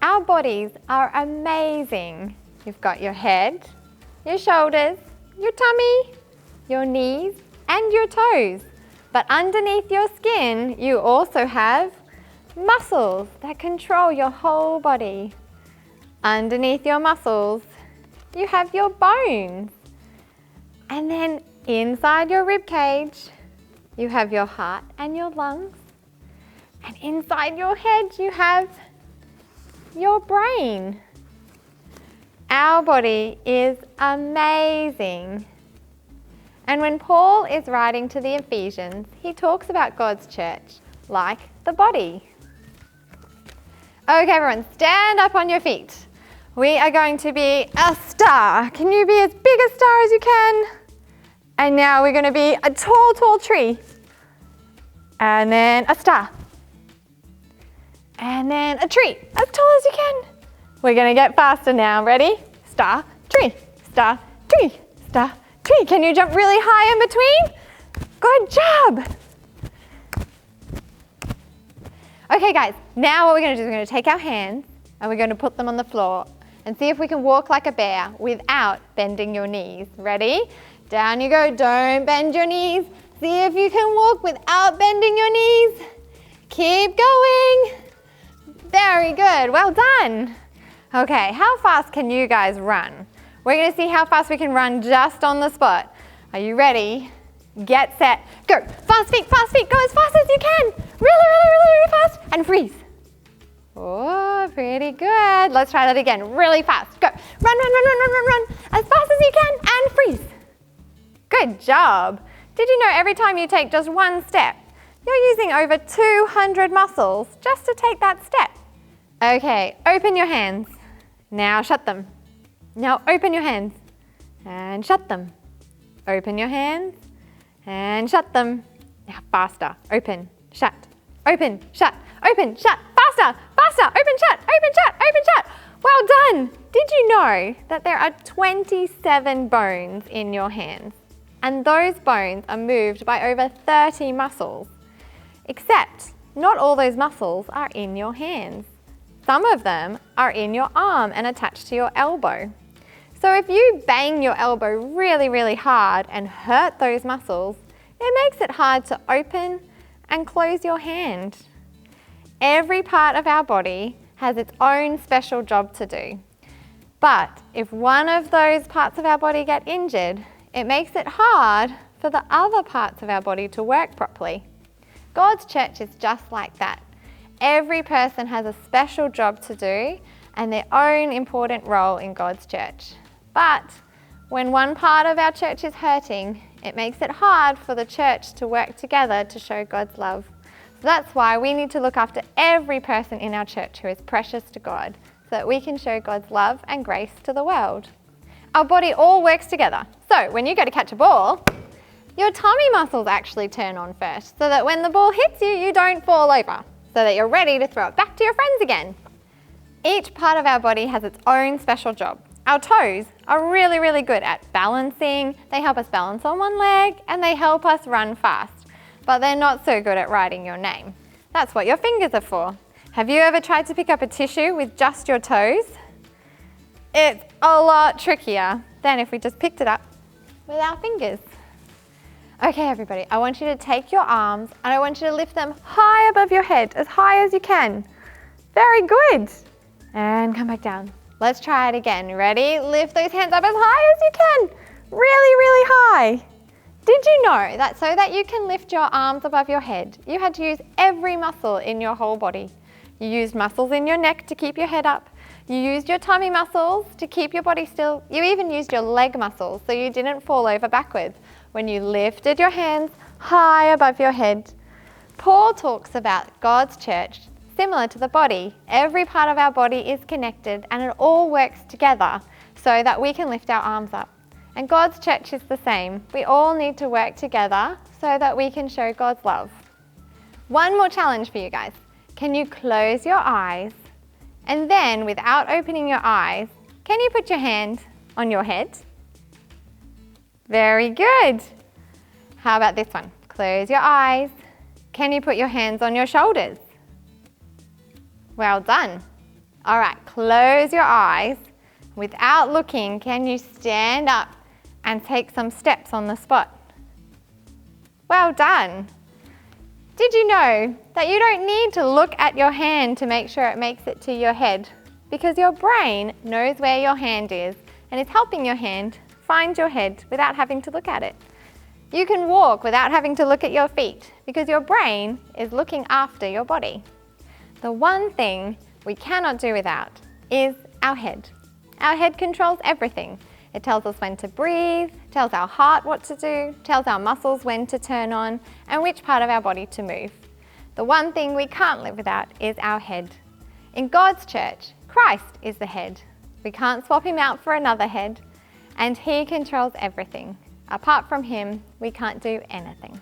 Our bodies are amazing. You've got your head, your shoulders, your tummy, your knees, and your toes. But underneath your skin, you also have muscles that control your whole body. Underneath your muscles, you have your bones. And then inside your rib cage, you have your heart and your lungs. And inside your head, you have your brain. Our body is amazing. And when Paul is writing to the Ephesians, he talks about God's church like the body. Okay, everyone, stand up on your feet. We are going to be a star. Can you be as big a star as you can? And now we're going to be a tall, tall tree. And then a star. And then a tree, as tall as you can. We're going to get faster now. Ready? Star, tree, star, tree, star, tree. Can you jump really high in between? Good job. Okay, guys, now what we're going to do is we're going to take our hands and we're going to put them on the floor and see if we can walk like a bear without bending your knees. Ready? Down you go. Don't bend your knees. See if you can walk without bending your knees. Keep going. Very good. Well done. Okay, how fast can you guys run? We're going to see how fast we can run just on the spot. Are you ready? Get set. Go. Fast feet, fast feet. Go as fast as you can. Really fast. And freeze. Oh, pretty good. Let's try that again. Really fast. Go. Run. As fast as you can and freeze. Good job. Did you know every time you take just one step, you're using over 200 muscles just to take that step? Okay, open your hands. Now shut them. Now open your hands and shut them. Open your hands and shut them. Now faster. Open, shut, open, shut, open, shut. Faster, open, shut, open, shut, open, shut. Well done. Did you know that there are 27 bones in your hands? And those bones are moved by over 30 muscles. Except not all those muscles are in your hands. Some of them are in your arm and attached to your elbow. So if you bang your elbow really hard and hurt those muscles, it makes it hard to open and close your hand. Every part of our body has its own special job to do. But if one of those parts of our body get injured, it makes it hard for the other parts of our body to work properly. God's church is just like that. Every person has a special job to do and their own important role in God's church. But when one part of our church is hurting, it makes it hard for the church to work together to show God's love. So that's why we need to look after every person in our church who is precious to God, so that we can show God's love and grace to the world. Our body all works together. So when you go to catch a ball, your tummy muscles actually turn on first, so that when the ball hits you, you don't fall over, so that you're ready to throw it back to your friends again. Each part of our body has its own special job. Our toes are really good at balancing. They help us balance on one leg and they help us run fast, but they're not so good at writing your name. That's what your fingers are for. Have you ever tried to pick up a tissue with just your toes? It's a lot trickier than if we just picked it up with our fingers. Okay, everybody, I want you to take your arms and I want you to lift them high above your head, as high as you can. Very good. And come back down. Let's try it again. Ready? Lift those hands up as high as you can. Really high. Did you know that so that you can lift your arms above your head, you had to use every muscle in your whole body? You used muscles in your neck to keep your head up. You used your tummy muscles to keep your body still. You even used your leg muscles so you didn't fall over backwards when you lifted your hands high above your head. Paul talks about God's church similar to the body. Every part of our body is connected and it all works together so that we can lift our arms up. And God's church is the same. We all need to work together so that we can show God's love. One more challenge for you guys. Can you close your eyes and then without opening your eyes, can you put your hand on your head? Very good. How about this one? Close your eyes. Can you put your hands on your shoulders? Well done. All right, close your eyes. Without looking, can you stand up and take some steps on the spot? Well done. Did you know that you don't need to look at your hand to make sure it makes it to your head? Because your brain knows where your hand is and is helping your hand find your head without having to look at it. You can walk without having to look at your feet because your brain is looking after your body. The one thing we cannot do without is our head. Our head controls everything. It tells us when to breathe, tells our heart what to do, tells our muscles when to turn on, and which part of our body to move. The one thing we can't live without is our head. In God's church, Christ is the head. We can't swap him out for another head, and he controls everything. Apart from him, we can't do anything.